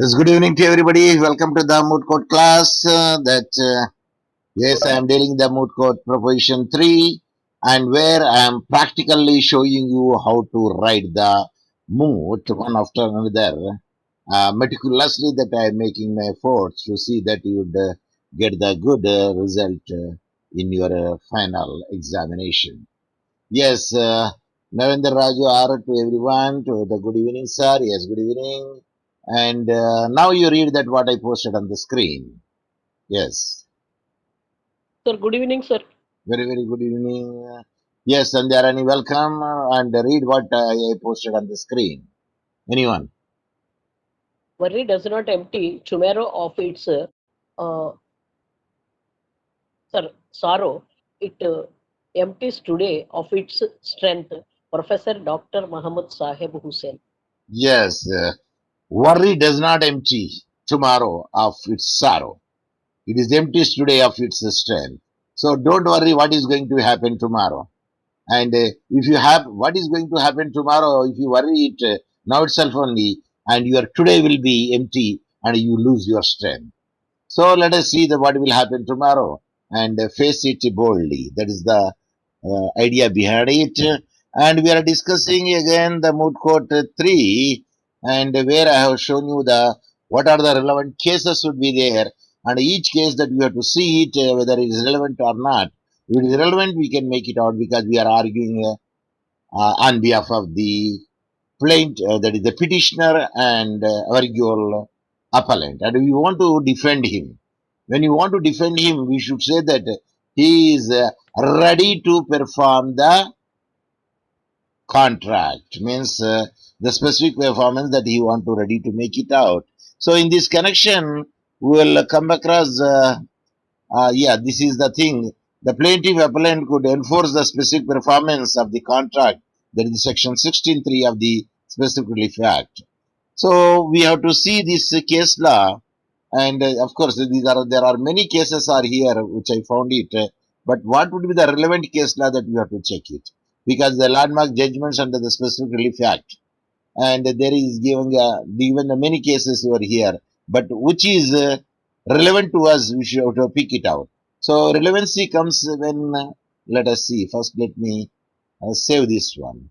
Yes, good evening to everybody. Welcome to the moot court class. Yes, I am dealing the moot court proposition 3, and where I am practically showing you how to write the moot one after another, meticulously, that I am making my efforts to see that you would get the good result in your final examination. Yes, Narendra Raju R to everyone, to the good evening, sir. Yes, good evening. And now you read that what I posted on the screen. Yes, Sir, good evening, sir. very, very good evening. Yes, and there any welcome and read what I posted on the screen. Anyone? Worry does not empty tomorrow of its uh, sorrow. It empties today of its strength. Professor Dr. Mohammed Saheb Hussain. Yes, worry does not empty tomorrow of its sorrow. It is empties today of its strength. So don't worry what is going to happen tomorrow. And if you have what is going to happen tomorrow, if you worry it now itself only, and your today will be empty and you lose your strength. So let us see the what will happen tomorrow and face it boldly. That is the idea behind it. And we are discussing again the moot court 3, and where I have shown you the what are the relevant cases would be there, and each case that we have to see it whether it is relevant or not. If it is relevant, we can make it out because we are arguing on behalf of the plaintiff, that is the petitioner, and argual appellant, and we want to defend him. When you want to defend him, we should say that he is ready to perform the contract, means the specific performance that he want to ready to make it out. So in this connection, we will come across this is the thing. The plaintiff appellant could enforce the specific performance of the contract, that is section 16.3 of the Specific Relief Act. So we have to see this case law, and of course there are many cases are here which I found it. But what would be the relevant case law that we have to check it? Because the landmark judgments under the Specific Relief Act, and there is given the many cases over here, but which is relevant to us, we should have to pick it out. So relevancy comes when let us see. First, let me save this one,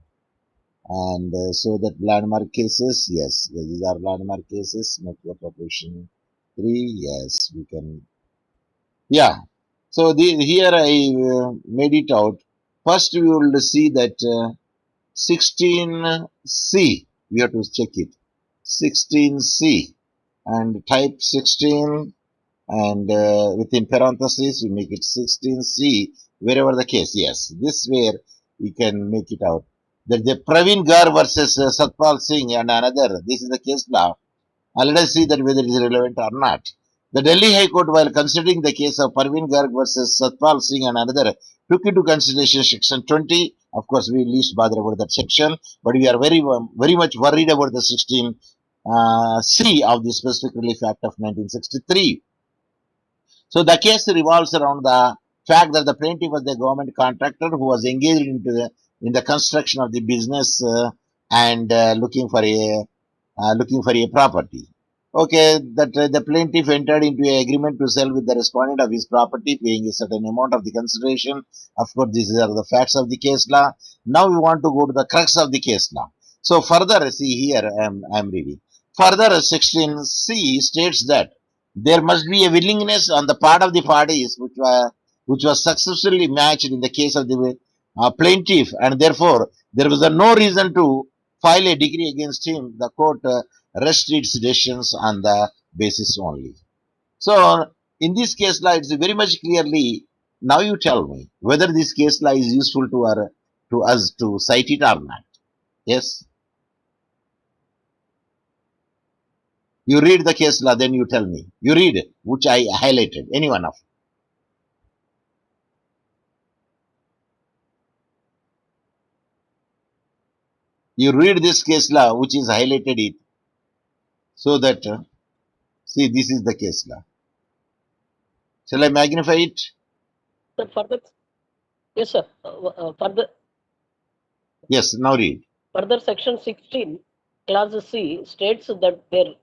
and so that landmark cases. Yes, these are landmark cases. Metro Proposition 3. Yes, we can. Yeah. So here I made it out. First, we will see that 16C. We have to check it. 16C, and type 16, and within parentheses we make it 16C, wherever the case. Yes, this where we can make it out. That the Praveen Gar versus Satpal Singh and another. This is the case law. Let us see that whether it is relevant or not. The Delhi High Court, while considering the case of Parveen Garg versus Satpal Singh and another, took into consideration section 20. Of course, we least bother about that section, but we are very much worried about the 16 C of the Specific Relief Act of 1963. So the case revolves around the fact that the plaintiff was the government contractor who was engaged in the construction of the business and looking for a property. Okay, that the plaintiff entered into an agreement to sell with the respondent of his property, paying a certain amount of the consideration. Of course, these are the facts of the case law. Now we want to go to the crux of the case law. So further, see here, I'm reading. Further, section C states that there must be a willingness on the part of the parties which was successfully matched in the case of the plaintiff, and therefore there was no reason to file a decree against him. The court rests its decisions on the basis only. So in this case law, it's very much clearly. Now you tell me whether this case law is useful to us to cite it or not. Yes, you read the case law, then you tell me. You read it, which I highlighted. Any one of you read this case law, which is highlighted it, so that see this is the case law. Shall I magnify it? Sir, further, yes, sir. Yes. Now read. Further, section 16, clause C states that there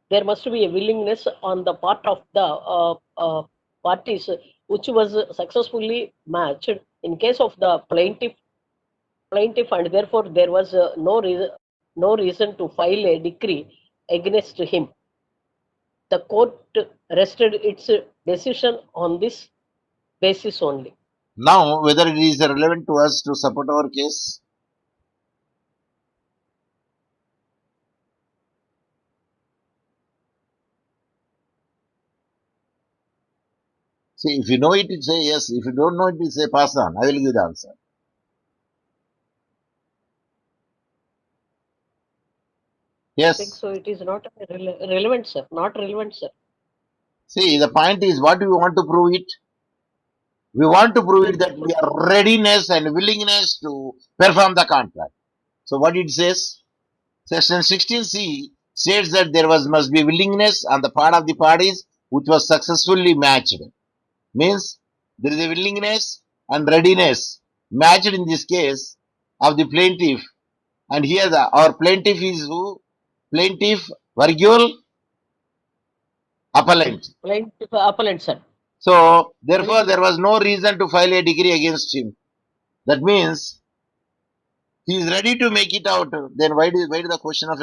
there must be a willingness on the part of the parties which was successfully matched in case of the plaintiff, and therefore there was no reason to file a decree against him. The court rested its decision on this basis only. Now, whether it is relevant to us to support our case? See, if you know it, say yes. If you don't know it, say pass on. I will give the answer. I think Yes. so. It is not relevant, sir. Not relevant, sir. See, the point is what do we want to prove it? We want to prove it that we are readiness and willingness to perform the contract. So what it says? Section 16C states that there must be willingness on the part of the parties which was successfully matched. Means there is a willingness and readiness matched in this case of the plaintiff. And here our plaintiff is who? Plaintiff, virgule, appellant. Plaintiff appellant, sir. So therefore there was no reason to file a decree against him. That means he is ready to make it out. Then why do the question of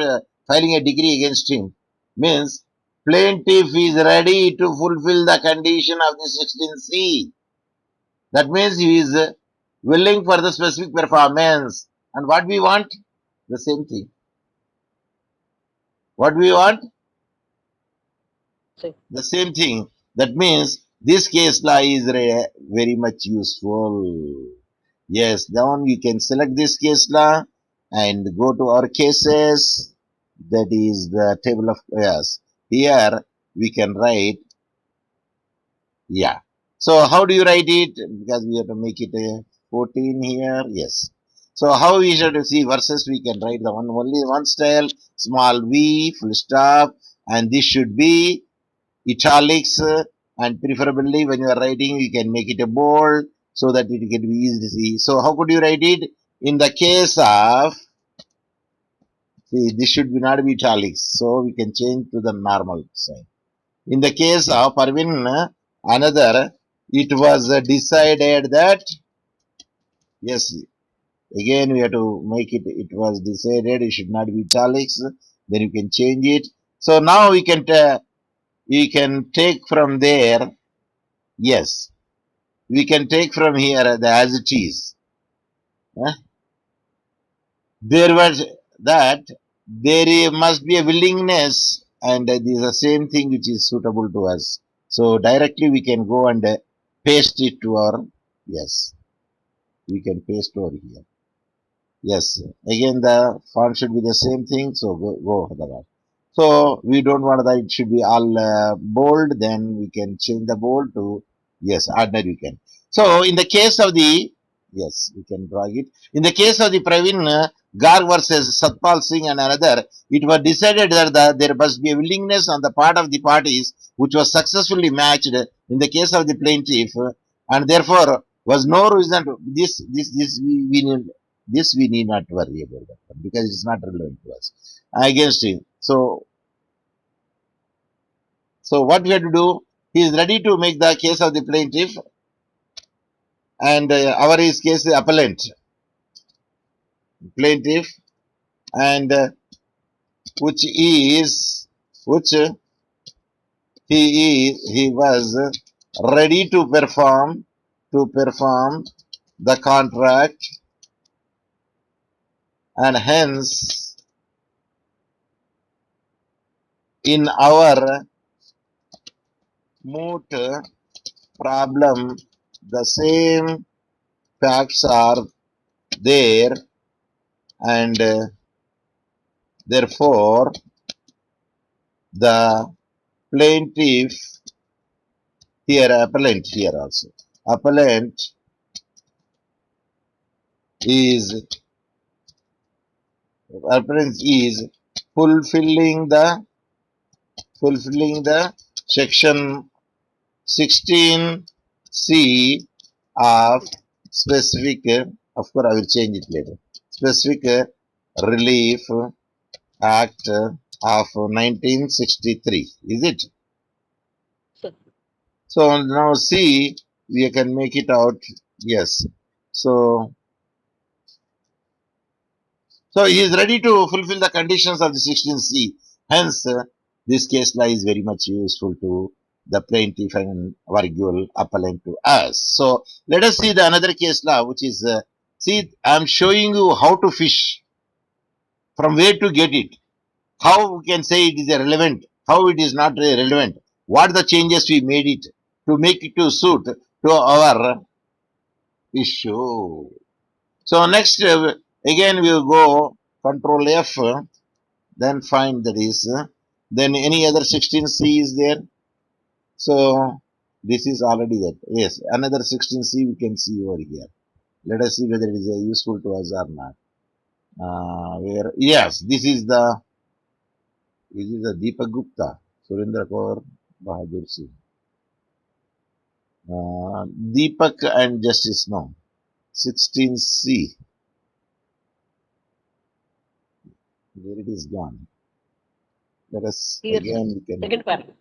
filing a decree against him? Means plaintiff is ready to fulfill the condition of the 16C. That means he is willing for the specific performance. And what we want? The same thing. What we want? See. The same thing. That means this case law is very much useful. Yes, then you can select this case law and go to our cases. That is the table of yes. Here we can write, yeah. So how do you write it? Because we have to make it a 14 here. Yes. So how we should see versus we can write the only one style, small v, full stop, and this should be italics, and preferably when you are writing you can make it a bold so that it can be easy to see. So how could you write it? In the case of, see, this should be not be italics, so we can change to the normal sign. In the case of Parvin, another, it was decided that, yes, again we have to make it, it was decided it should not be italics, then you can change it. So now we can take from there, yes, we can take from here the as it is. There was that there must be a willingness, and this is the same thing which is suitable to us. So directly we can go and paste it to our, yes, we can paste over here. Yes, again the font should be the same thing. So go for that. So we don't want that it should be all bold. Then we can change the bold to, yes, ordinary we can. So in the case of the, yes, we can drag it. In the case of the Pravin Garg versus Satpal Singh and another, it was decided that there must be a willingness on the part of the parties which was successfully matched in the case of the plaintiff, and therefore was no reason to this we need not worry about that one because it's not relevant to us against him. So what we have to do? He is ready to make the case of the plaintiff, and our his case is appellant, plaintiff, and which is which he was ready to perform the contract, and hence in our moot problem the same facts are there, and therefore the plaintiff here, appellant here also, appellant is appellant is fulfilling the section 16C of specific, of course I will change it later, specific relief act of 1963. Is it? So, So now see, we can make it out. Yes. So, so he is ready to fulfill the conditions of the 16C. Hence, this case law is very much useful to the plaintiff and virgule appellant to us. So let us see the another case law, which is, see, I am showing you how to fish, from where to get it, how we can say it is relevant, how it is not relevant, what the changes we made it to make it to suit to our issue. So next, again we will go Control F, then find that is, then any other 16C is there. So this is already that. Yes, another 16C we can see over here. Let us see whether it is useful to us or not. Where yes, this is the Deepak Gupta, Surendra Kaur Bahadur Singh. Deepak and Justice no. 16C. Where it is gone. Let us here, again we can, second paragraph.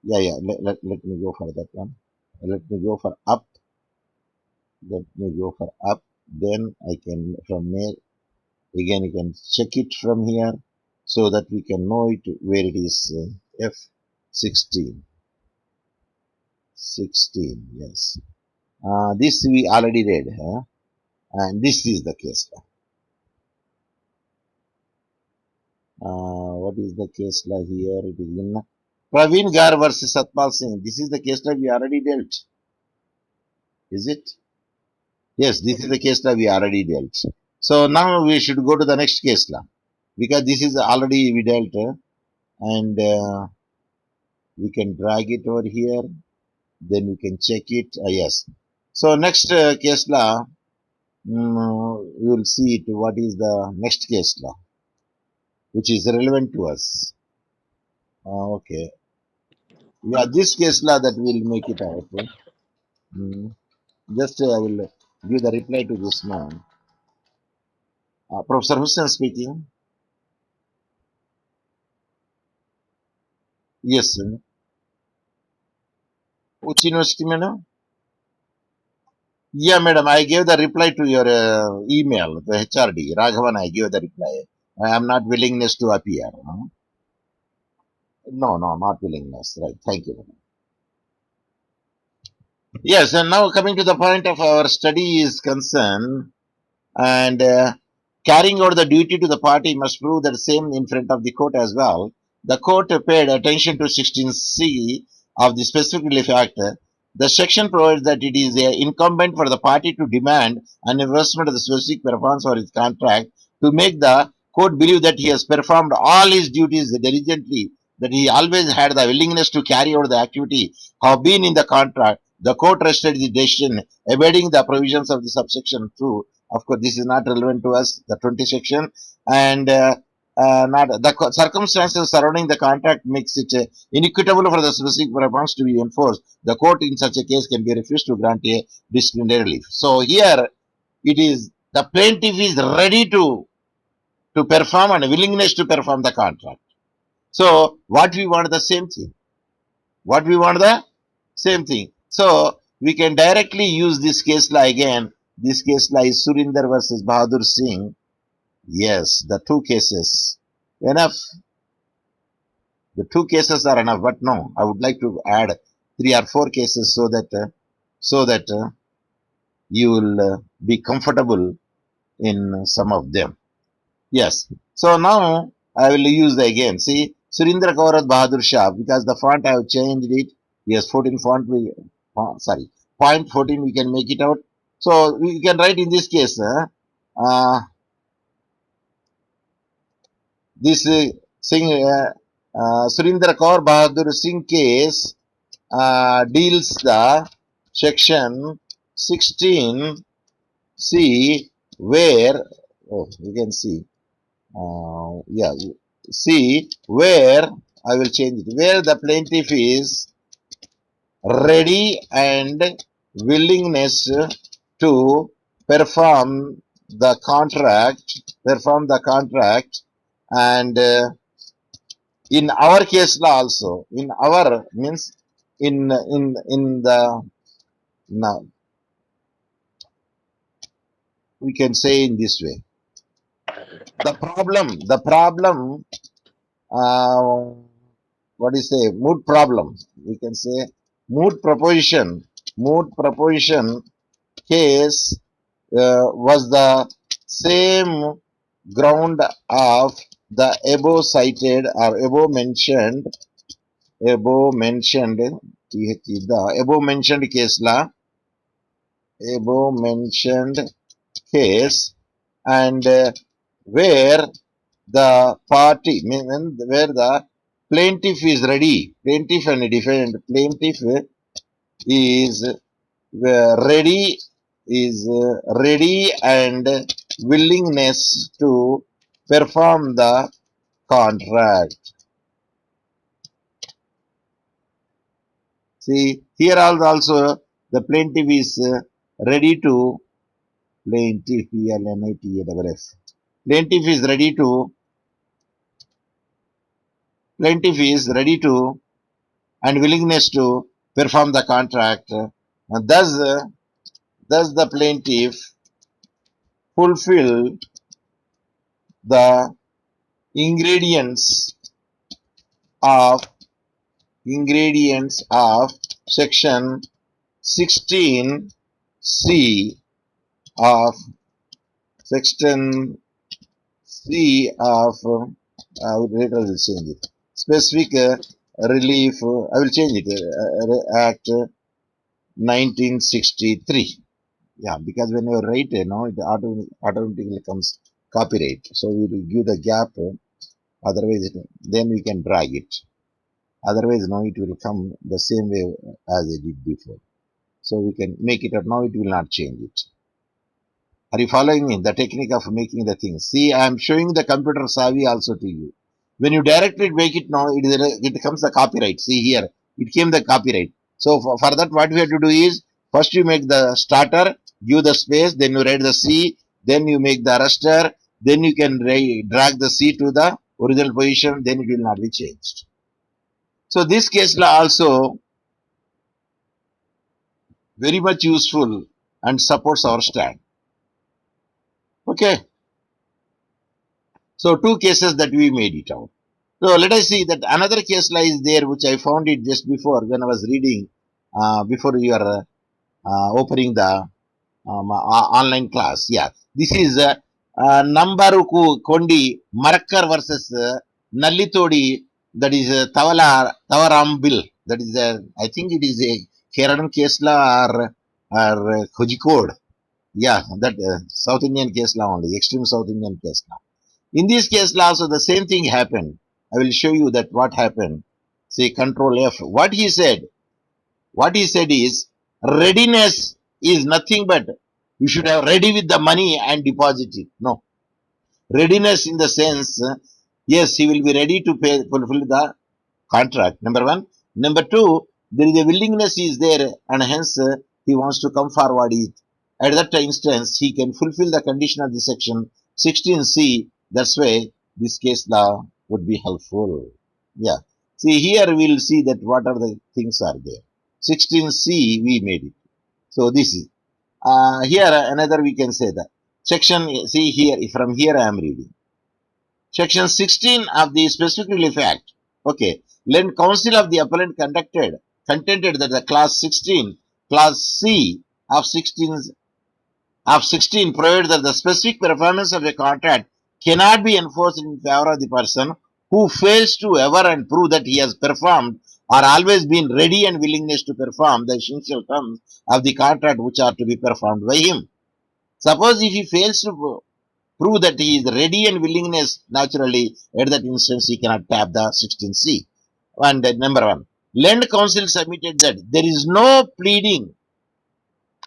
yeah. Let me go for that one. Let me go for up. Let me go for up. Then I can from there again you can check it from here so that we can know it where it is. F16. 16. Yes. This we already read. Huh? And this is the case law. What is the case law here? It is in Praveen Gar versus Satpal Singh. This is the case law we already dealt. Is it? Yes, this is the case law we already dealt. So now we should go to the next case law because this is already we dealt, and we can drag it over here. Then we can check it. Yes. So next case law, we will see it. What is the next case law, which is relevant to us? Okay. Yeah, this case law that will make it out. Mm, just I will give the reply to this man. Professor Hussain speaking. Yes, sir. Which university, madam? Yeah, madam. I gave the reply to your email, the HRD. Raghavan, I gave the reply. I am not willingness to appear. No, no, not willingness. Right. Thank you, madam. Yes, and now coming to the point of our study is concerned, and carrying out the duty to the party must prove that same in front of the court as well. The court paid attention to 16C of the Specific Relief Act. The section provides that it is incumbent for the party to demand an enforcement of the specific performance or his contract to make the court believe that he has performed all his duties diligently, that he always had the willingness to carry out the activity have been in the contract. The court rested the decision, abiding the provisions of the subsection 2. Of course, this is not relevant to us, the 20 section, and not the circumstances surrounding the contract makes it inequitable for the specific performance to be enforced. The court in such a case can be refused to grant a disciplinary relief. So here it is the plaintiff is ready to perform and willingness to perform the contract. So what we want the same thing. What we want the same thing. So we can directly use this case law again. This case law is Surinder versus Bahadur Singh. Yes, the two cases. Enough. The two cases are enough, but no, I would like to add 3 or 4 cases so that you will be comfortable in some of them. Yes. So now I will use the again. See, Surindra Kaurat Bahadur Shah, because the font I have changed it. Yes, 14 font. Sorry, point 14. We can make it out. So we can write in this case. This Singh, Surindra Kaur Bahadur Singh case deals the section 16C where, oh, you can see, yeah, see where I will change it, where the plaintiff is ready and willingness to perform perform the contract and in our case law also, in our means in the now we can say in this way, the problem uh, what is say mood problem, we can say mood proposition case was the same ground of the above mentioned the above mentioned case law, above mentioned case, and where the party where the plaintiff and defendant, plaintiff is ready ready and willingness to perform the contract. See here also the plaintiff is ready to plaintiff PLNITAFF. Plaintiff is ready to plaintiff is ready to and willingness to perform the contract. Thus the plaintiff fulfill the ingredients of section 16C of section C of later I will change it. Specific relief. I will change it. Act 1963. Yeah, because when you write, it automatically comes copyright. So we will give the gap. Otherwise, then we can drag it. Otherwise, now it will come the same way as I did before. So we can make it, or now it will not change it. Are you following me? The technique of making the things. See, I am showing the computer savvy also to you. When you directly make it now, it becomes the copyright. See here, it came the copyright. So for that, what we have to do is, first you make the starter, give the space, then you write the C, then you make the arrestor, then you can drag the C to the original position, then it will not be changed. So this case law also very much useful and supports our stand. Okay. So two cases that we made it out. So let us see that another case law is there, which I found it just before when I was reading, before you are opening the online class. Yeah, this is Nambaruku Kondi Marakkar versus Nallitodi. That is Tavaram bill. That is I think it is a Kerala case law or Kojikode. Yeah, that South Indian case law only, extreme South Indian case law. In this case law also the same thing happened. I will show you that what happened. See, control F. What he said is readiness is nothing but you should have ready with the money and deposit it. No. Readiness in the sense, yes, he will be ready to fulfill the contract. Number one. Number two, there is a willingness is there, and hence he wants to come forward. At that instance, he can fulfill the condition of the section 16C. That's why this case law would be helpful. Yeah. See, here we'll see that what are the things are there. 16C, we made it. So this is. Here, another we can say that. Section, see here, from here I am reading. Section 16 of the Specific Relief Act. Okay. Land Council of the Appellant contended that the Clause 16, Clause C of 16 provided that the specific performance of a contract cannot be enforced in favor of the person who fails to ever and prove that he has performed or always been ready and willingness to perform the essential terms of the contract which are to be performed by him. Suppose if he fails to prove that he is ready and willingness, naturally, at that instance, he cannot tap the 16C. And number one, Land Council submitted that there is no pleading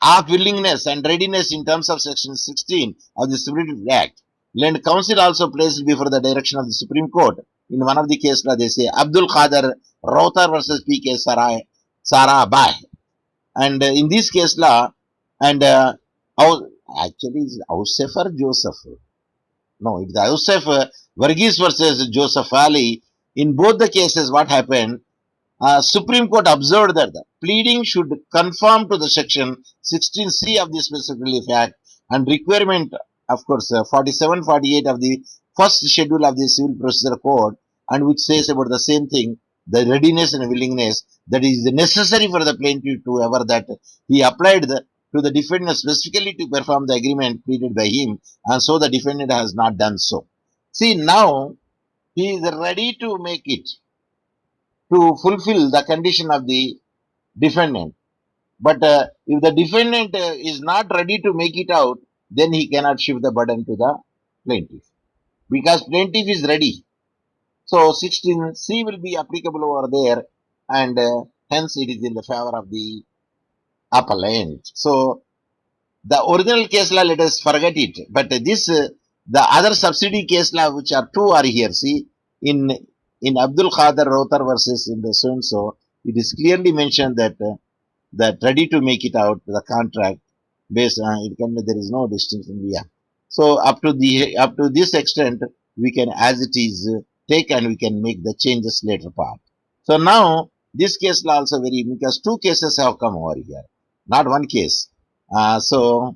of willingness and readiness in terms of section 16 of the Civil Liberties Act. Land Council also placed before the direction of the Supreme Court. In one of the cases, they say Abdul Qadir Router versus P.K. Sarabhai. And in this case law, and actually, it's Joseph or Joseph? No, it's Joseph Varghese versus Joseph Ali. In both the cases, what happened? Supreme Court observed that the pleading should conform to the section 16C of the Specific Relief Act and requirement, of course, 47, 48 of the first schedule of the Civil Procedure Code, and which says about the same thing, the readiness and willingness that is necessary for the plaintiff to ever that he applied to the defendant specifically to perform the agreement pleaded by him, and so the defendant has not done so. See, now he is ready to make it to fulfill the condition of the defendant. But if the defendant is not ready to make it out, then he cannot shift the burden to the plaintiff because plaintiff is ready. So 16C will be applicable over there, and hence it is in the favor of the appellant. So the original case law, let us forget it. But this, the other subsidy case law, which are two, are here. See, in Abdul Khader Rotar versus in the so and so, it is clearly mentioned that that ready to make it out the contract based on it can there is no distinction. Yeah. So up to this extent, we can as it is take and we can make the changes later part. So now this case law also very because two cases have come over here, not one case. So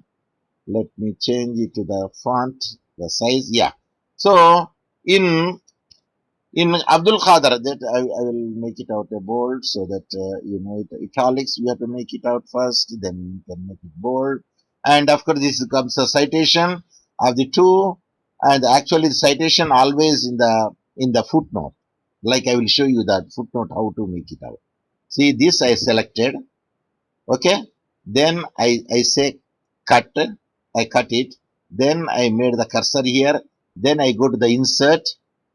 let me change it to the font, the size. Yeah. So in Abdul Khader, that I will make it out a bold so that you know it. Italics, we have to make it out first, then we can make it bold. And of course, this comes a citation of the two, and actually the citation always in the footnote. Like I will show you that footnote how to make it out. See, this I selected. Okay, then I say cut. I cut it. Then I made the cursor here. Then I go to the insert.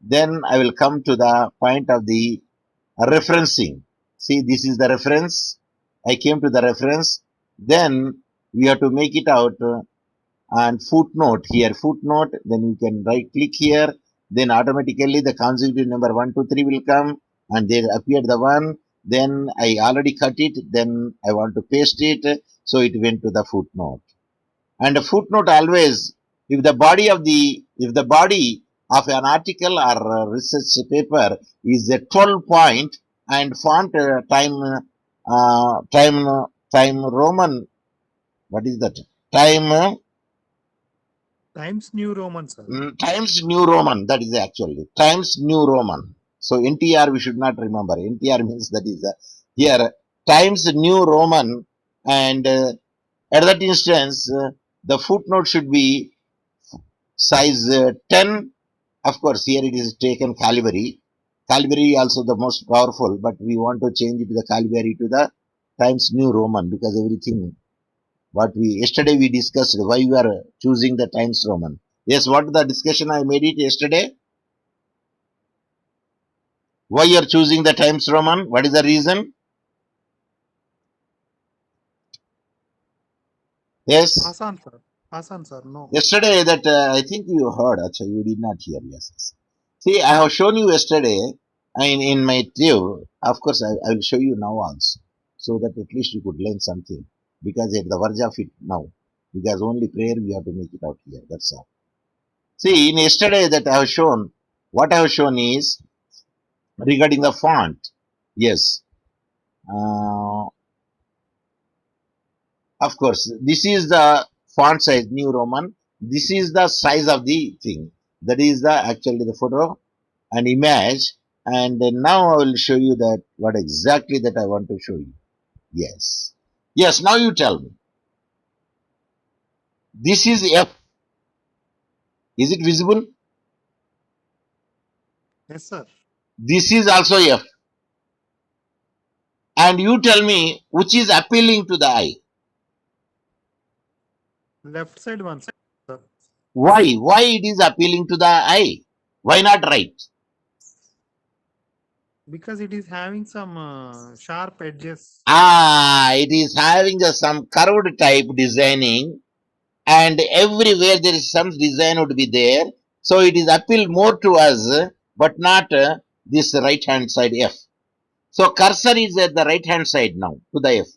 Then I will come to the point of the referencing. See, this is the reference. I came to the reference. Then we have to make it out and footnote here. Footnote. Then you can right click here. Then automatically the consecutive number 1, 2, 3 will come, and there appeared the one. Then I already cut it. Then I want to paste it. So it went to the footnote. And a footnote always, if the body of an article or a research paper is a 12 point and font time Roman, what is that? Time Times New Roman, sir. Times New Roman, that is actually Times New Roman. So NTR we should not remember. NTR means that is here Times New Roman, and at that instance the footnote should be size 10. Of course, here it is taken Calvary. Calvary also the most powerful, but we want to change it to the Calvary to the Times New Roman because everything what we yesterday we discussed why we are choosing the Times Roman. Yes, what the discussion I made it yesterday? Why you are choosing the Times Roman? What is the reason? Yes. Asan, sir. Asan, sir. No. Yesterday that I think you heard, actually you did not hear. Yes. See, I have shown you yesterday in my tube. Of course, I will show you now also, so that at least you could learn something. Because at the verge of it now, because only prayer we have to make it out here. That's all. See, in yesterday that I have shown, what I have shown is regarding the font. Yes. Of course, this is the font size, New Roman. This is the size of the thing. That is the actually the photo and image. And now I will show you that what exactly that I want to show you. Yes. Yes, now you tell me. This is F. Is it visible? Yes, sir. This is also F. And you tell me which is appealing to the eye. Left side one, sir. Why? Why it is appealing to the eye? Why not right? Because it is having some sharp edges. It is having some curved type designing, and everywhere there is some design would be there. So it is appeal more to us, but not this right hand side F. So cursor is at the right hand side now to the F.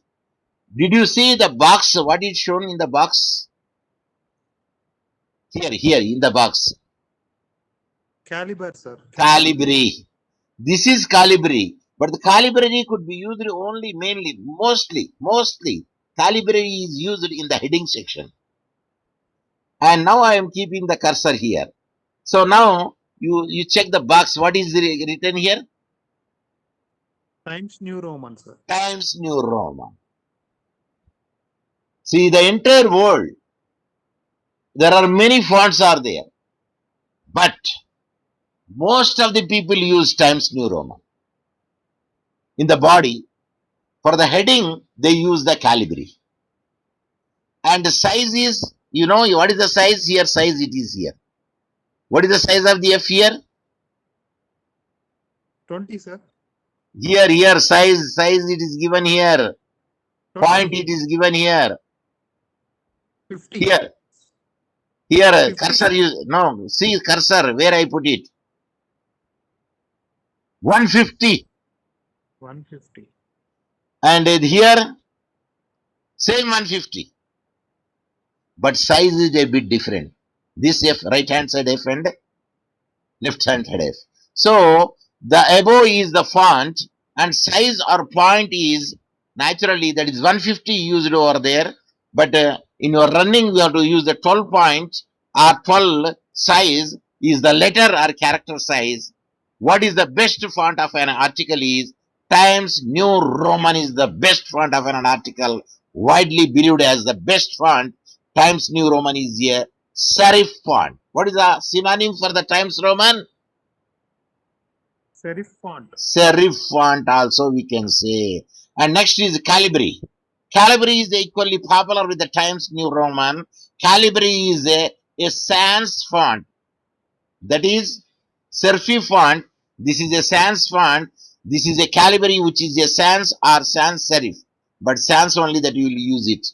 Did you see the box? What is shown in the box? Here in the box. Caliber, sir. Calibri. This is Calibri, but the Calibri could be used only mainly, mostly. Calibri is used in the heading section. And now I am keeping the cursor here. So now you check the box. What is written here? Times New Roman, sir. Times New Roman. See, the entire world, there are many fonts are there, but most of the people use Times New Roman. In the body, for the heading, they use the Calibri. And the size is, you know, what is the size here? Size it is here. What is the size of the F here? 20, sir. Here, size it is given here. 20. Point it is given here. 50. Here, 50. cursor no, see cursor, where I put it. 150. 150. And here, same 150. But size is a bit different. This F, right hand side F and left hand side F. So the above is the font and size or point is naturally that is 150 used over there. But in your running, we have to use the 12 point or 12 size is the letter or character size. What is the best font of an article is Times New Roman is the best font of an article, widely believed as the best font. Times New Roman is a serif font. What is the synonym for the Times Roman? Serif font. Serif font also we can say. And next is Calibri. Calibri is equally popular with the Times New Roman. Calibri is a sans font. That is serif font. This is a sans font. This is a Calibri which is a sans or sans serif. But sans only that you will use it.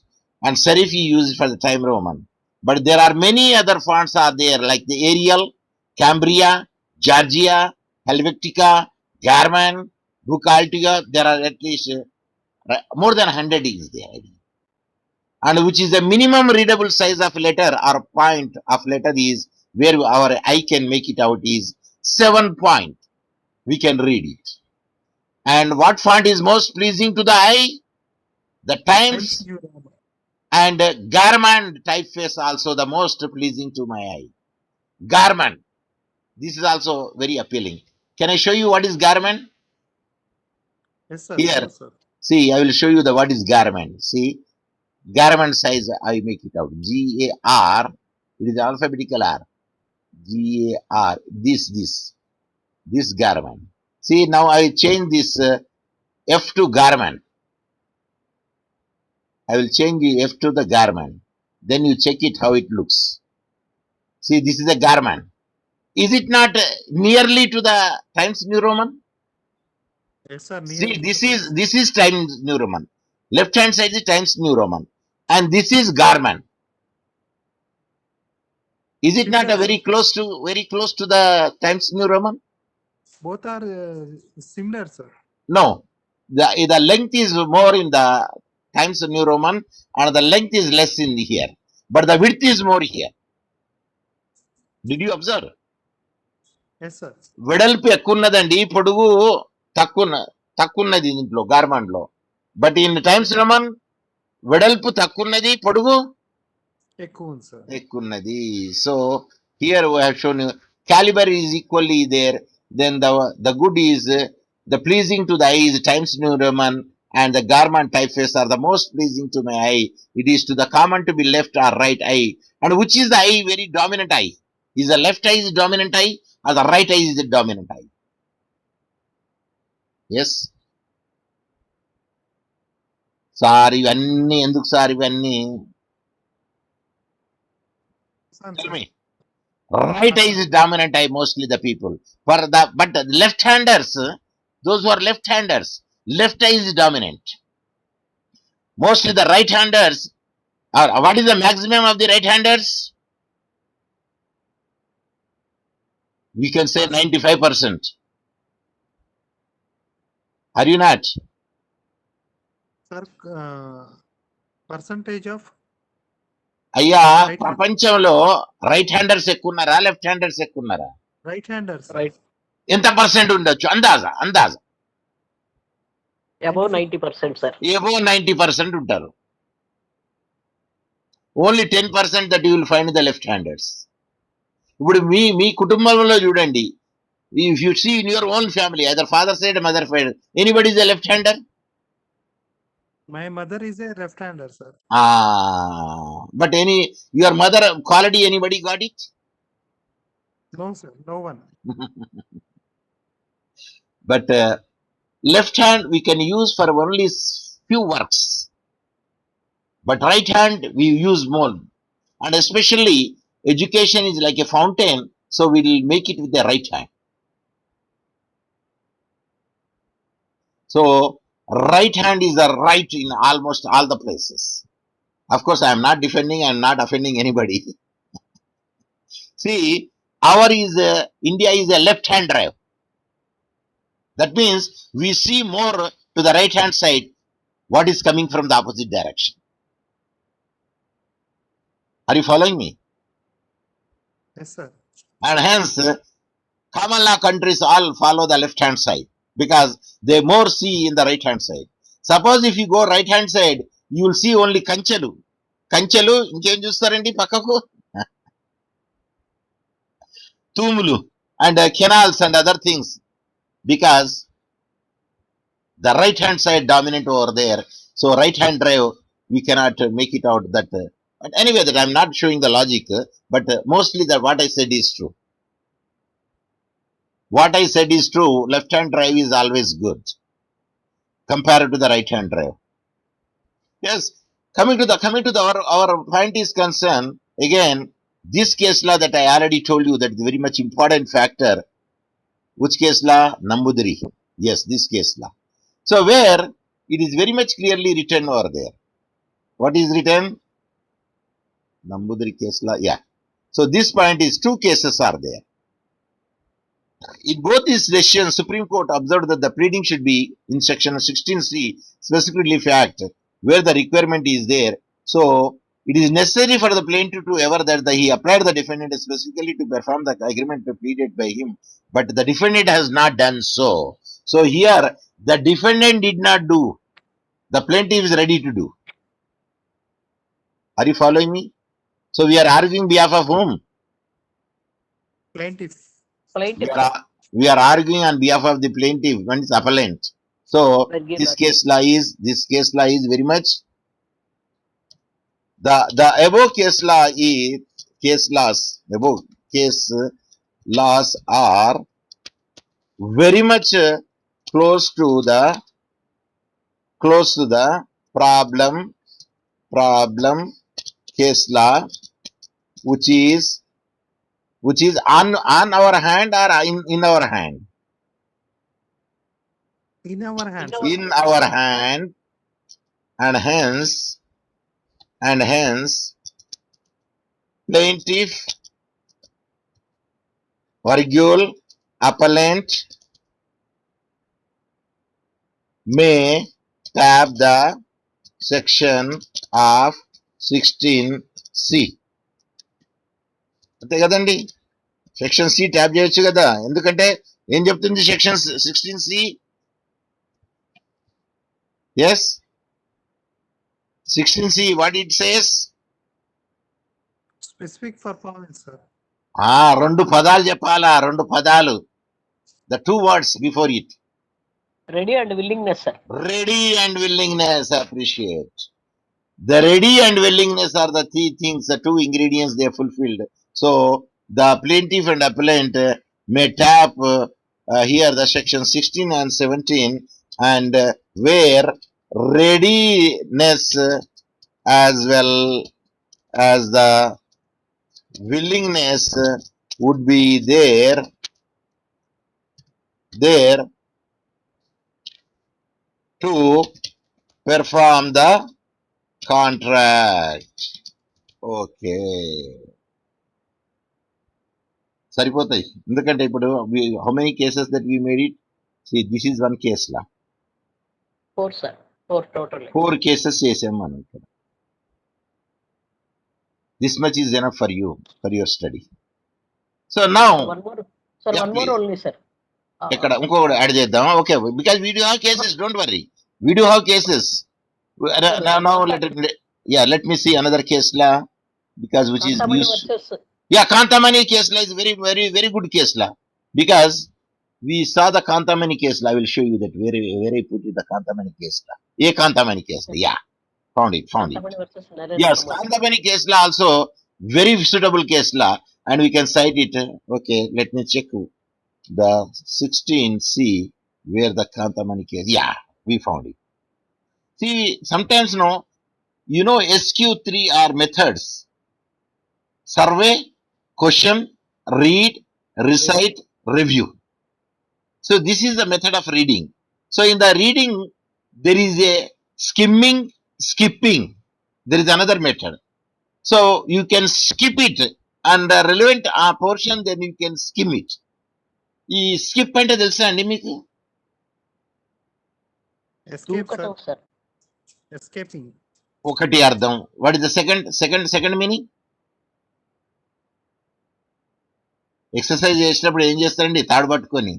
And serif you use it for the Time Roman. But there are many other fonts are there like the Arial, Cambria, Georgia, Helvetica, German, Book Altica. There are at least more than 100 is there. And which is the minimum readable size of letter or point of letter is where our eye can make it out is 7 point. We can read it. And what font is most pleasing to the eye? The Times New Roman. and Garment typeface also the most pleasing to my eye. Garment. This is also very appealing. Can I show you what is garment? Yes, sir. Here. Sure, sir. See, I will show you the what is garment. See, garment size, I make it out. G-A-R, it is alphabetical R. G-A-R, this garment. See, now I change this F to garment. I will change the F to the garment. Then you check it how it looks. See, this is a garment. Is it not nearly to the Times New Roman? Yes, sir. See, Nearly. this is Times New Roman. Left hand side is Times New Roman, and this is garment. Is it not a Similar, very close to the Times New Roman? both are similar, sir. No, the length is more in the Times New Roman, and the length is less in here, but the width is more here. Did you observe? Yes, sir. వెడల్పు ఎక్కువ ఉన్నదండి, పొడుగు తక్కువన్నది దీంట్లో garment లో. But in times Roman వెడల్పు తక్కువన్నది, పొడుగు ఎక్కువ ఉంది, sir. ఎక్కువన్నది. So here we have shown you caliber is equally there. Then the good is the pleasing to the eye is Times New Roman, and the garment typeface are the most pleasing to my eye. It is to the common to be left or right eye. And which is the eye very dominant eye? Is the left eye is the dominant eye or the right eye is the dominant eye? Yes. Sir ఇవన్నీ ఎందుకు sir ఇవన్నీ? Tell me. Right eye is dominant eye mostly the people. But the left-handers, those who are left-handers, left eye is dominant. Mostly the right-handers are, what is the maximum of the right-handers? We can say 95%. Are you not? Sir, percentage of అయ్యా, Right. ప్రపంచంలో right handers ఎక్కున్నారా, left handers ఎక్కున్నారా? right-handers, sir. Right. ఎంత percent ఉండొచ్చు? అందాజ Above 90%, sir. ఏవో 90% ఉంటారు. Only 10% that you will find the left handers. ఇప్పుడు మీ కుటుంబంలో చూడండి, if you see in your own family, either father side or mother side, anybody is a left hander? My mother is a left-hander, sir. But your mother quality, anybody got it? No, sir. No one. But left hand we can use for only few works, but right hand we use more, and especially education is like a fountain, so we will make it with the right hand. So right hand is the right in almost all the places. Of course, I am not defending, I am not offending anybody. See, India is a left hand drive. That means we see more to the right hand side what is coming from the opposite direction. Are you following me? Yes, sir. And hence, common law countries all follow the left hand side because they more see in the right hand side. Suppose if you go right hand side, you will see only కంచెలు ఇంకేం చూస్తారండి పక్కకు? తూములు and canals and other things, because the right hand side dominant over there. So right hand drive we cannot make it out that. But anyway, that I'm not showing the logic, but mostly that what I said is true. What I said is true. Left hand drive is always good compared to the right hand drive. Yes, coming to our point is concerned, again, this case law that I already told you, that is very much important factor. Which case law? Nambudiri. Yes, this case law. So where it is very much clearly written over there. What is written? Nambudiri case law. Yeah. So this point is two cases are there. In both these decisions, Supreme Court observed that the pleading should be in section 16C, specifically fact, where the requirement is there. So it is necessary for the plaintiff to ever that he applied the defendant specifically to perform the agreement pleaded by him, but the defendant has not done so. So here the defendant did not do. The plaintiff is ready to do. Are you following me? So we are arguing behalf of whom? Plaintiff. Plaintiff, We are, we are arguing on behalf of the plaintiff when it's appellant. So this case law is very much the above case laws are very much close to the problem case law, which is on our hand or in our hand? In our hands. In our hand, and hence plaintiff, virgule, appellant may tap the section of 16C. అంతే కదండి, section C tap చేయొచ్చు కదా. ఎందుకంటే ఏం చెప్తుంది section 16C? Yes, 16C, what it says? Specific performance, sir. రెండు పదాలు చెప్పాలా, రెండు పదాలు, the two words before it. ready and willingness, sir. Ready and willingness, appreciate. The ready and willingness are the three things, the two ingredients they fulfilled. So the plaintiff and appellant may tap here the section 16 and 17, and where readiness as well as the willingness would be there to perform the contract. Okay, సరిపోతాయి. ఎందుకంటే ఇప్పుడు how many cases that we made it? This is one case law. 4, sir. 4 totally. 4 cases చేసాం మనం ఇక్కడ. దిస్ మచ్ ఈజ్ ఎనఫ్ ఫర్ యూ, ఫర్ యువర్ స్టడీ. సో నౌ One more, sir. Yeah, One more please. only, sir. ఎక్కడ ఇంకొకటి యాడ్ చేద్దాం. Okay, because we do have cases, don't worry, we do have cases. Now let me see another case law, because which is Kantamani used. versus Yeah, Kantamani case law is very very very good case law, because we saw the Kantamani case law. I will show you that very put it, the Kantamani case law. Kantamani case law. Yeah, found it. Kantamani versus Narendra Yes, Modi. Kantamani case law also very suitable case law, and we can cite it. Okay, let me check the 16C where the Kantamani case. Yeah, we found it. See, sometimes no, SQ3 are methods: survey, question, read, recite, review. So this is the method of reading. So in the reading, there is a skimming, skipping. There is another method. So you can skip it, and the relevant portion, then you can skim it. ఈ skip అంటే తెలుసా అండి మీకు? Escape, sir. Tukatav, sir. Escaping. ఒకటి అర్థం. What is the second meaning? Exercise చేసినప్పుడు ఏం చేస్తారండి? తాడు పట్టుకొని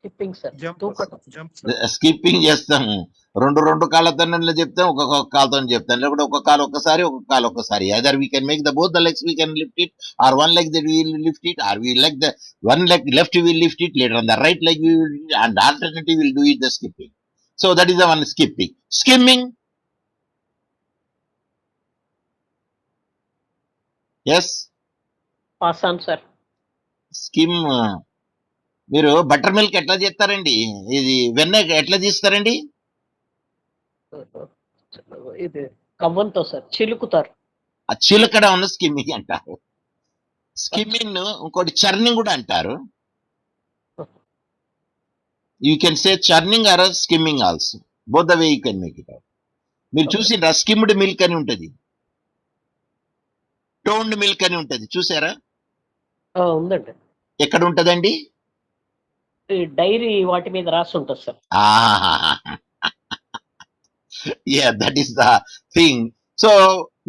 Skipping, sir. Jump, Tukatav. jump, sir. Skipping చేస్తాము. రెండు కాళ్ళతో చెప్తాం, ఒక్కొక్క కాలుతో చెప్తాం, లేకపోతే ఒక కాలు ఒక్కసారి, ఒక కాలు ఒక్కసారి. Either we can make the both the legs we can lift it, or one leg that we lift it, or we leg the one leg left will lift it, later on the right leg we will, and alternative will do it the skipping. So that is the one skipping. Skimming, yes, Pass on, sir. Skim. మీరు buttermilk ఎట్లా చేస్తారండి? ఇది వెన్న ఎట్లా తీస్తారండి? ఇది కవ్వంతో sir చిలుకుతారు. ఆ చిలకడ ఉన్న స్కిమ్మింగ్ అంటారు. స్కిమ్మింగ్ ఇంకోటి చర్నింగ్ కూడా అంటారు. You can say churning or skimming also, both the way you can make it out. మీరు చూసిండ్రా? స్కిమ్డ్ మిల్క్ అని ఉంటది, టోన్డ్ మిల్క్ అని ఉంటది, చూసారా? ఉందండి. ఎక్కడ ఉంటదండి? డైరీ వాటి మీద రాసి ఉంటుంది sir. Yeah, that is the thing. So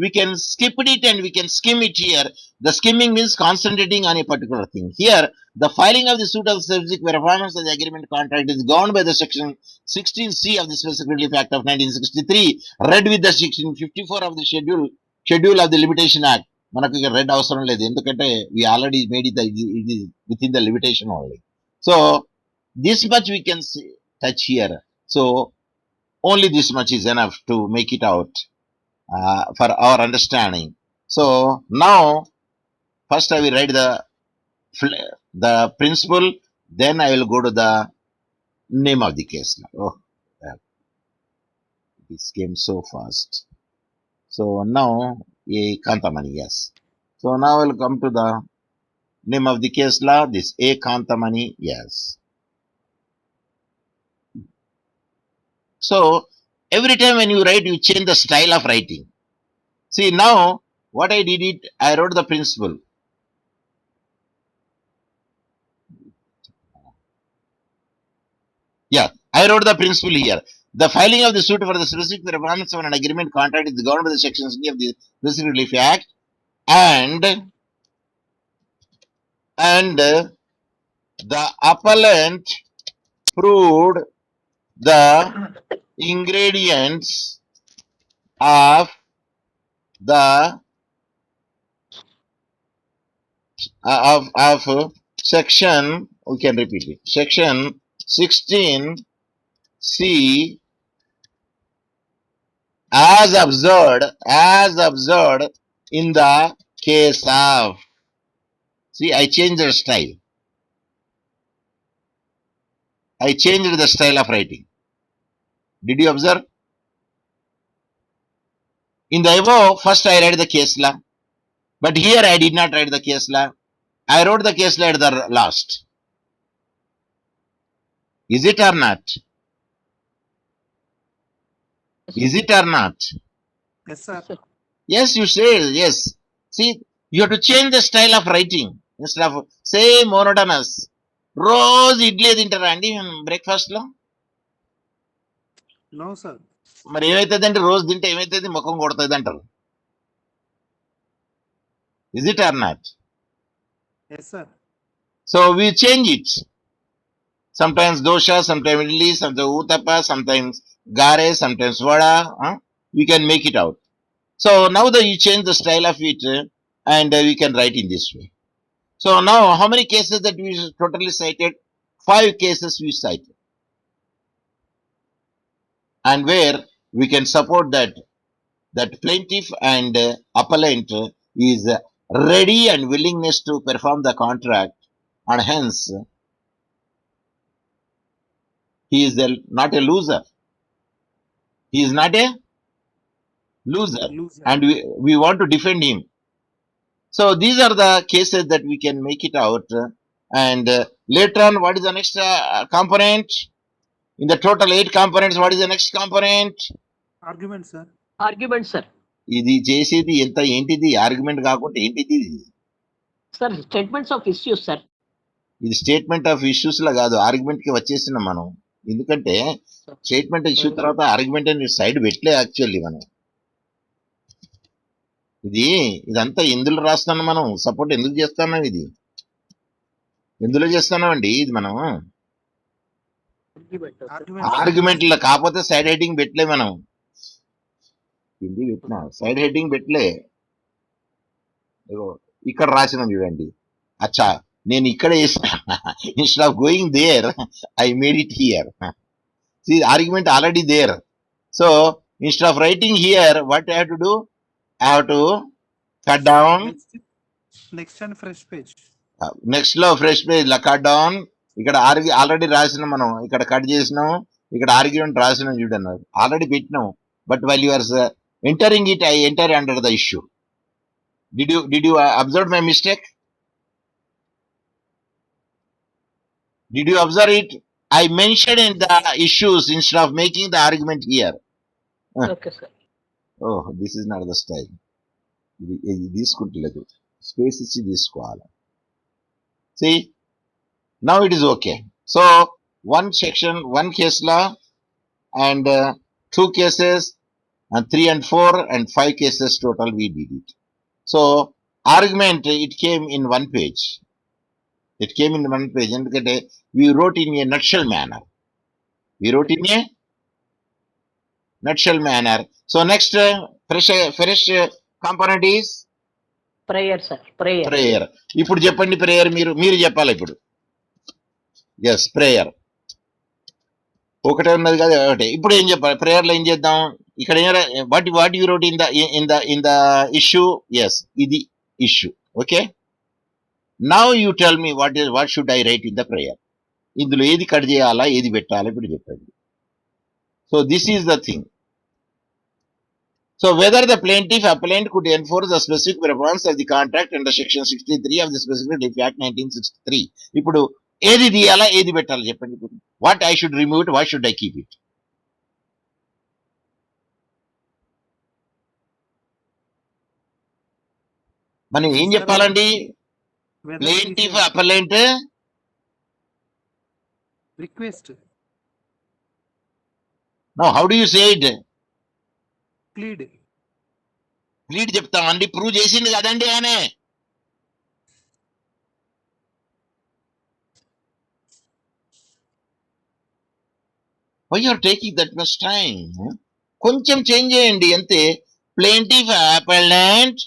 we can skip it and we can skim it here. The skimming means concentrating on a particular thing. Here, the filing of the suit of subject performance of the agreement contract is governed by the section 16C of the Specific Relief Act of 1963, read with the section 54 of the schedule of the Limitation Act. మనకు ఇక red అవసరం లేదు, ఎందుకంటే we already made it within the limitation only. So this much we can touch here. So only this much is enough to make it out for our understanding. So now, first I will write the principle, then I will go to the name of the case. Oh, this came so fast. So now, Kantamani, yes. So now I will come to the name of the case law. This Kantamani, yes. So every time when you write, you change the style of writing. See, now what I did it, I wrote the principle. Yeah, I wrote the principle here. The filing of the suit for the specific performance of an agreement contract is governed by the sections of the Specific Relief Act, and the appellant proved the ingredients of the of section, we can repeat it, section 16C as observed in the case of. See, I changed the style. I changed the style of writing. Did you observe? In the above, first I read the case law, but here I did not write the case law. I wrote the case law at the last. Is it or not? Is it or not? Yes, sir. Yes, you say yes. See, you have to change the style of writing instead of same monotonous. రోజు ఇడ్లీ తింటారా అండి breakfast లో? No, sir. మరి ఏమైతుంది అంటే, రోజు తింటే ఏమైతుంది? ముఖం కొడుతుంది అంటారు. Is it or not? Yes, sir. So we change it. sometimes dosha, sometimes idli, sometimes uttapa, sometimes gare, sometimes vada. We can make it out. So now that you change the style of it, and we can write in this way. So now how many cases that we totally cited? 5 cases we cited. And where we can support that plaintiff and appellant is ready and willingness to perform the contract, and hence he is not a loser. He is not a loser, Loser. and we want to defend him. So these are the cases that we can make it out. And later on, what is the next component? In the total 8 components, what is the next component? Argument, sir. Argument, sir. ఇది చేసేది ఎంత ఏంటిది argument కాకుండా ఏంటిది Sir, statements of issues, sir. ఇది statement of issues లా కాదు, argument కి వచ్చేసినాం మనం. ఎందుకంటే స్టేట్మెంట్ ఇష్యూ తర్వాత ఆర్గ్యుమెంట్ అని సైడ్ పెట్టలే యాక్చువల్లీ మనం. ఇదంతా ఎందులో రాస్తున్నాం మనం, సపోర్ట్ ఎందుకు చేస్తున్నాం, ఇది ఎందులో చేస్తున్నామండి ఇది మనం ఆర్గ్యుమెంట్ లో. కాకపోతే సైడ్ హెడ్డింగ్ పెట్టలే మనం, కింది పెట్టినా సైడ్ హెడ్డింగ్ పెట్టలే. ఇక్కడ రాసినాం చూడండి. అచ్చా, నేను ఇక్కడ వేసిన instead of going there I made it here. See, the argument already there. So instead of writing here, what I have to do? I have to cut down. Next and fresh page. Next లో fresh page లా cut down. ఇక్కడ already రాసినాం మనం, ఇక్కడ cut చేసినాం, ఇక్కడ argument రాసినాం చూడండి, already పెట్టినాం. But while you are entering it, I enter under the issue. Did you observe my mistake? Did you observe it? I mentioned in the issues instead of making the argument here. Okay, sir. Oh, this is not the style. ఇది తీసుకుంటలేదు, space ఇచ్చి తీసుకోవాలి. See, now it is okay. So one section, one case law, and 2 cases, and 3 and 4 and 5 cases total we did it. So argument, it came in 1 page. It came in 1 page, and we wrote in a nutshell manner. We wrote in a nutshell manner. So next fresh component is Prayer, sir. Prayer. prayer. ఇప్పుడు చెప్పండి prayer, మీరు చెప్పాలి ఇప్పుడు. Yes, prayer ఒకటే ఉన్నది కదా, ఒకటే. ఇప్పుడు ఏం చెప్పాలి ప్రేయర్ లో, ఏం చేద్దాం? ఇక్కడ what you wrote in the issue. Yes, ఇది issue. Okay, now you tell me what should I write in the prayer. ఇందులో ఏది కట్ చేయాలా, ఏది పెట్టాలా, ఇప్పుడు చెప్పండి. So this is the thing. So whether the plaintiff appellant could enforce the specific provisions of the contract under section 63 of the Specific Relief Act 1963. ఇప్పుడు ఏది తీయాలా, ఏది పెట్టాలా చెప్పండి. ఇప్పుడు what I should remove it, what should I keep it? మనం ఏం చెప్పాలండి? Plaintiff appellant request. No, how do you say it? Plead చెప్తామండి, ప్రూవ్ చేసింది కదండి ఆయన. Why are taking that much time? కొంచెం చేంజ్ చేయండి అంతే. Plaintiff appellant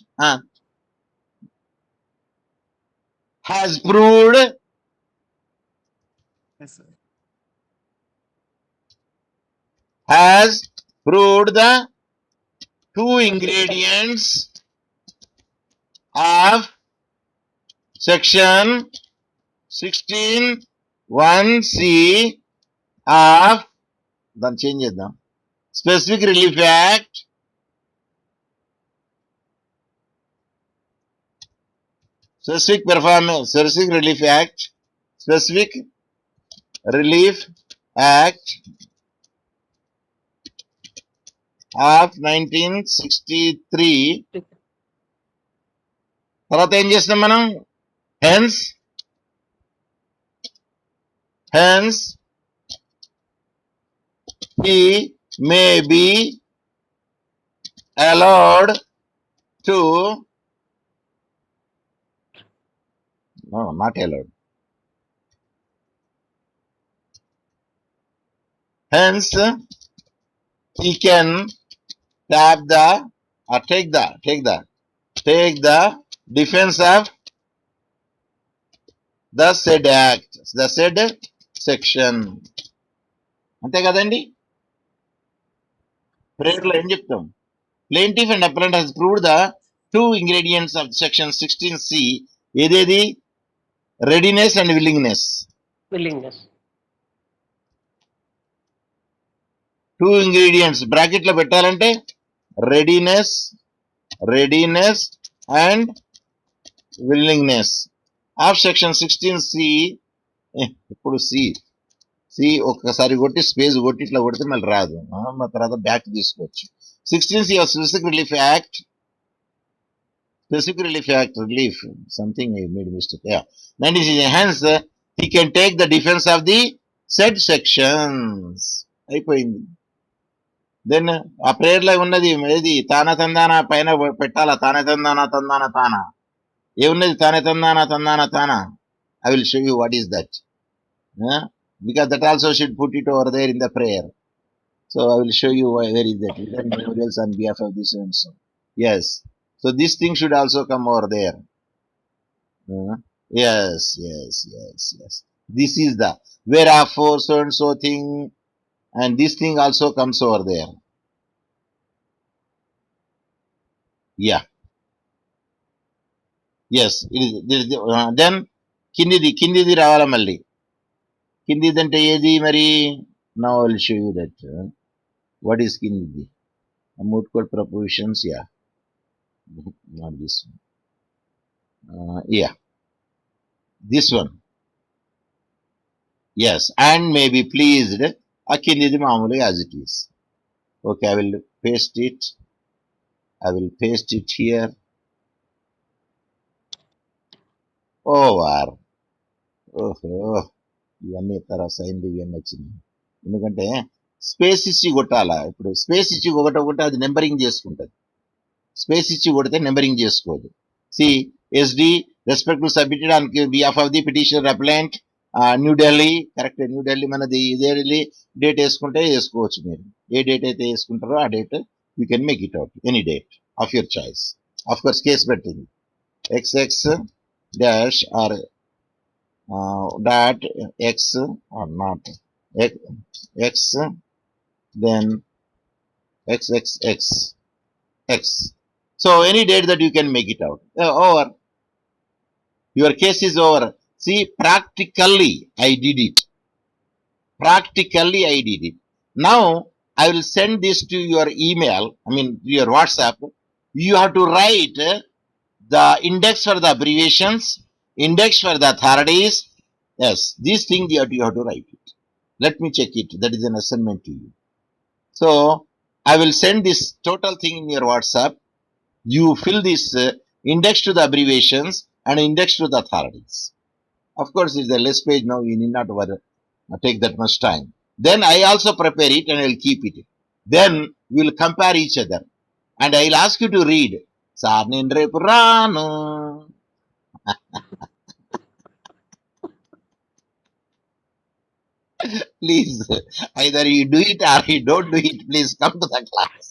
has proved the 2 ingredients of section 16(1)(c) of దాన్ని చేంజ్ చేద్దాం, Specific Relief Act Specific Relief Act of 1963. తర్వాత ఏం చేస్తున్నాం మనం? hence he may be allowed to, no, not allowed, Hence, he can take the defense of the said act, the said section. అంతే కదండి. ప్రేయర్లో ఏం చెప్తాం? Plaintiff and appellant has proved the two ingredients of section 16C. ఏదేది? Readiness and willingness. Willingness. Two ingredients bracket లో పెట్టాలంటే readiness and willingness of section 16C. ఇప్పుడు C ఒక్కసారి కొట్టి స్పేస్ కొట్టి ఇట్లా కొడితే మళ్ళీ రాదు, తర్వాత బ్యాక్ తీసుకోవచ్చు. 16C of specific relief act relief something I made mistake. Yeah, 96. Hence he can take the defense of the said sections. అయిపోయింది. దెన్ ఆ ప్రేయర్ లో ఉన్నది ఏది? తాన తందాన పైన పెట్టాలా? తాన తాన ఏమున్నది? తాన. I will show you what is that. Because that also should put it over there in the prayer. So I will show you where is that written memorials on behalf of this and so. Yes. So this thing should also come over there. Yes. This is the wherefore so and so thing, and this thing also comes over there. Yeah. Yes. Then కిందిది రావాలా మళ్ళీ. కిందిది అంటే ఏది మరి? Now I will show you that. What is కిందిది? Moot court propositions. Yeah. Not this one. Yeah. This one. Yes. And may be pleased. ఆ కిందిది మామూలుగా as it is. Okay, I will paste it here. Over. ఓహో, ఇవన్నీ తర్వాత సైన్లు ఇవన్నీ వచ్చినాయి. ఎందుకంటే space ఇచ్చి కొట్టాలా. ఇప్పుడు స్పేస్ ఇచ్చి కొట్టకుంటే అది నెంబరింగ్ చేసుకుంటుంది. స్పేస్ ఇచ్చి కొడితే నెంబరింగ్ చేసుకోదు. సి ఎస్డి respect submitted on behalf of the petitioner appellant New Delhi. Correct, New Delhi మనది ఇదే డేట్ వేసుకుంటే వేసుకోవచ్చు. మీరు ఏ డేట్ అయితే వేసుకుంటారో ఆ date you can make it out any date of your choice. Of course case పెట్టింది XX dash or dot X or not X, then XXX. So any date that you can make it out. Over. Your case is over. See, practically I did it. Now I will send this to your email, to your WhatsApp. You have to write the index for the abbreviations, index for the authorities. Yes, these things you have to write it. Let me check it. That is an assignment to you. So I will send this total thing in your WhatsApp. You fill this index to the abbreviations and index to the authorities. Of course, it's a less page now. You need not take that much time. Then I also prepare it and I will keep it. Then we will compare each other. And I will ask you to read. Sir, నేను రేపు రాను. Please, either you do it or you don't do it. Please come to the class.